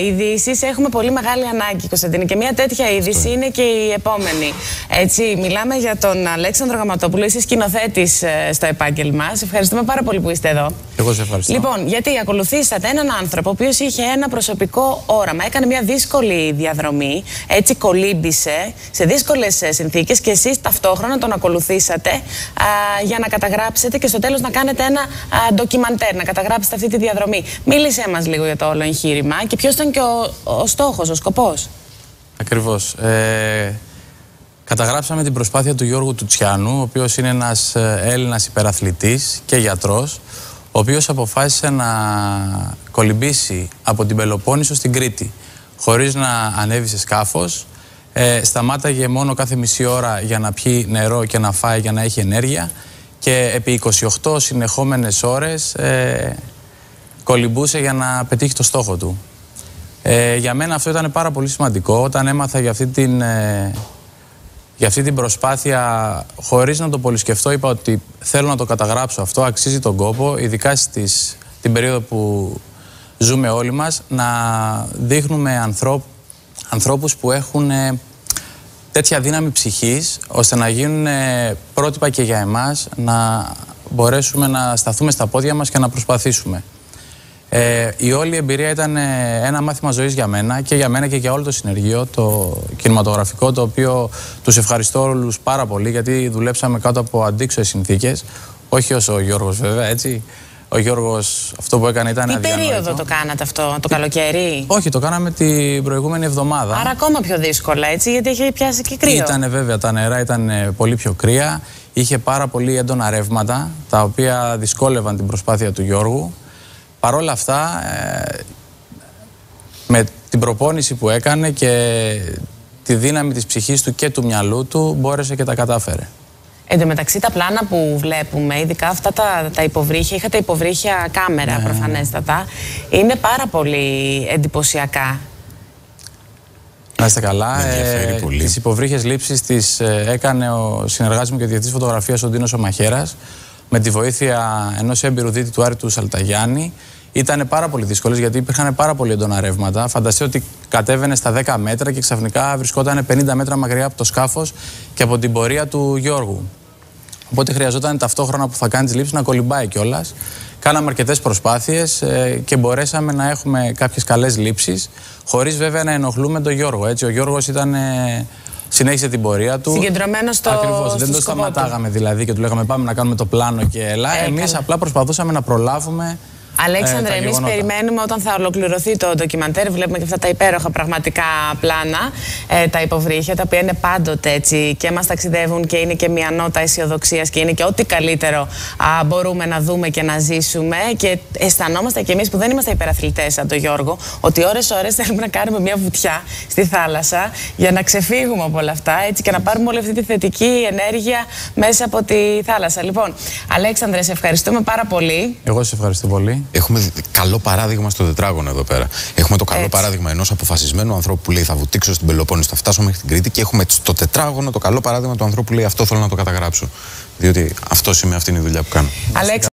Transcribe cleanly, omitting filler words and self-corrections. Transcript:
Ειδήσεις έχουμε πολύ μεγάλη ανάγκη, Κωνσταντίνη, και μια τέτοια είδηση είναι και η επόμενη. Έτσι, μιλάμε για τον Αλέξανδρο Γαμματόπουλο. Είσαι σκηνοθέτης στο επάγγελμά. Σε ευχαριστούμε πάρα πολύ που είστε εδώ. Εγώ σε ευχαριστώ. Λοιπόν, γιατί ακολουθήσατε έναν άνθρωπο ο οποίος είχε ένα προσωπικό όραμα. Έκανε μια δύσκολη διαδρομή. Έτσι, κολύμπησε σε δύσκολες συνθήκες και εσείς ταυτόχρονα τον ακολουθήσατε για να καταγράψετε και στο τέλος να κάνετε ένα ντοκιμαντέρ, να καταγράψετε αυτή τη διαδρομή. Μίλησέ μας λίγο για το όλο εγχείρημα. Και ποιος ήταν και ο στόχος, ο σκοπός? Ακριβώς. Καταγράψαμε την προσπάθεια του Γιώργου Τουτσιάνου, ο οποίος είναι ένας Έλληνας υπεραθλητής και γιατρός, ο οποίος αποφάσισε να κολυμπήσει από την Πελοπόννησο στην Κρήτη, χωρίς να ανέβει σε σκάφος. Σταμάταγε μόνο κάθε μισή ώρα για να πιει νερό και να φάει για να έχει ενέργεια και επί 28 συνεχόμενες ώρες κολυμπούσε για να πετύχει το στόχο του. Για μένα αυτό ήταν πάρα πολύ σημαντικό. Όταν έμαθα για αυτή την προσπάθεια, χωρίς να το πολυσκεφτώ, είπα ότι θέλω να το καταγράψω αυτό, αξίζει τον κόπο, ειδικά την περίοδο που ζούμε όλοι μας, να δείχνουμε ανθρώπους που έχουν τέτοια δύναμη ψυχής, ώστε να γίνουν πρότυπα και για εμάς, να μπορέσουμε να σταθούμε στα πόδια μας και να προσπαθήσουμε. Η όλη εμπειρία ήταν ένα μάθημα ζωής για μένα και για όλο το συνεργείο, το κινηματογραφικό, το οποίο τους ευχαριστώ όλους πάρα πολύ, γιατί δουλέψαμε κάτω από αντίξωες συνθήκες. Όχι όσο ο Γιώργος, βέβαια, έτσι. Ο Γιώργος αυτό που έκανε ήταν αδιανόητο. Τι περίοδο το κάνατε αυτό, το καλοκαίρι? Όχι, το κάναμε την προηγούμενη εβδομάδα. Άρα ακόμα πιο δύσκολα, έτσι, γιατί είχε πιάσει και κρύο. Ήτανε βέβαια, τα νερά ήταν πολύ πιο κρύα. Είχε πάρα πολύ έντονα ρεύματα, τα οποία δυσκόλευαν την προσπάθεια του Γιώργου. Παρ' όλα αυτά, με την προπόνηση που έκανε και τη δύναμη της ψυχής του και του μυαλού του, μπόρεσε και τα κατάφερε. Εν τω μεταξύ, τα πλάνα που βλέπουμε, ειδικά αυτά τα υποβρύχια, είχατε υποβρύχια κάμερα προφανέστατα, είναι πάρα πολύ εντυπωσιακά. Να είστε καλά. Τις υποβρύχιες λήψεις τις έκανε ο συνεργάτης μου και διευθυντής φωτογραφίας, ο Ντίνος ο Μαχαίρας, με τη βοήθεια ενός έμπειρου δίτη του Άρη του Σαλταγιάννη. Ήταν πάρα πολύ δύσκολες, γιατί υπήρχαν πάρα πολύ έντονα ρεύματα. Φανταστείτε ότι κατέβαινε στα 10 μέτρα και ξαφνικά βρισκόταν 50 μέτρα μακριά από το σκάφος και από την πορεία του Γιώργου. Οπότε χρειαζόταν ταυτόχρονα που θα κάνει τις λήψεις να κολυμπάει κιόλας. Κάναμε αρκετές προσπάθειες και μπορέσαμε να έχουμε κάποιες καλές λήψεις, χωρίς βέβαια να ενοχλούμε τον Γιώργο. Έτσι, ο Γιώργος συνέχισε την πορεία του. Συγκεντρωμένο στο Ακριβώς. Δεν το σταματάγαμε δηλαδή και του λέγαμε πάμε να κάνουμε το πλάνο και έλα. Εμείς απλά προσπαθούσαμε να προλάβουμε. Αλέξανδρε, εμείς περιμένουμε όταν θα ολοκληρωθεί το ντοκιμαντέρ. Βλέπουμε και αυτά τα υπέροχα πραγματικά πλάνα, τα υποβρύχια, τα οποία είναι πάντοτε έτσι και μας ταξιδεύουν και είναι και μια νότα αισιοδοξίας και είναι και ό,τι καλύτερο μπορούμε να δούμε και να ζήσουμε. Και αισθανόμαστε κι εμείς που δεν είμαστε υπεραθλητές σαν τον Γιώργο, ότι ώρες-ώρες θέλουμε να κάνουμε μια βουτιά στη θάλασσα για να ξεφύγουμε από όλα αυτά, έτσι, και να πάρουμε όλη αυτή τη θετική ενέργεια μέσα από τη θάλασσα. Λοιπόν, Αλέξανδρε, σε ευχαριστούμε πάρα πολύ. Εγώ σε ευχαριστώ πολύ. Έχουμε καλό παράδειγμα στο τετράγωνο εδώ πέρα. Έχουμε το καλό παράδειγμα ενός αποφασισμένου ανθρώπου που λέει θα βουτήξω στην Πελοπόννησο, θα φτάσω μέχρι την Κρήτη, και έχουμε στο τετράγωνο το καλό παράδειγμα του ανθρώπου που λέει αυτό θέλω να το καταγράψω. Διότι αυτή είναι η δουλειά που κάνω.